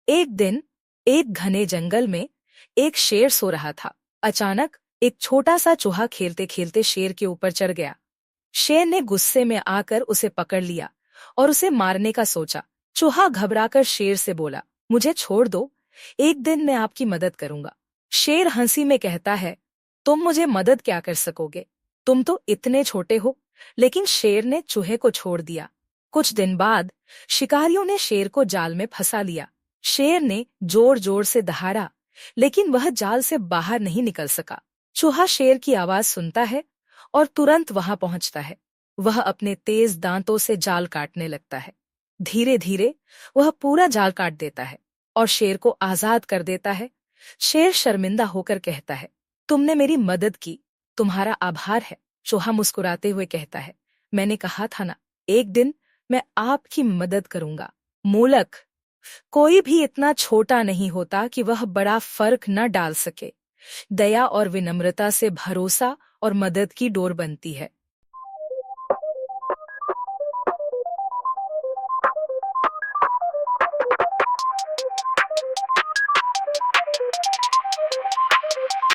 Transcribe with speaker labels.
Speaker 1: एक दिन एक घने जंगल में एक शेर सो रहा था। अचानक एक छोटा सा चूहा खेलते खेलते शेर के ऊपर चढ़ गया। शेर ने गुस्से में आकर उसे पकड़ लिया और उसे मारने का सोचा। चूहा घबराकर शेर से बोला, मुझे छोड़ दो, एक दिन मैं आपकी मदद करूंगा। शेर हंसी में कहता है, तुम मुझे मदद क्या कर सकोगे, तुम तो इतने छोटे हो। लेकिन शेर ने चूहे को छोड़ दिया। कुछ दिन बाद शिकारियों ने शेर को जाल में फंसा लिया। शेर ने जोर जोर से दहाड़ा, लेकिन वह जाल से बाहर नहीं निकल सका। चूहा शेर की आवाज सुनता है और तुरंत वहां पहुंचता है। वह अपने तेज दांतों से जाल काटने लगता है। धीरे धीरे वह पूरा जाल काट देता है और शेर को आजाद कर देता है। शेर शर्मिंदा होकर कहता है, तुमने मेरी मदद की, तुम्हारा आभार है। चूहा मुस्कुराते हुए कहता है, मैंने कहा था ना, एक दिन मैं आपकी मदद करूंगा। मूलक, कोई भी इतना छोटा नहीं होता कि वह बड़ा फर्क न डाल सके। दया और विनम्रता से भरोसा और मदद की डोर बनती है।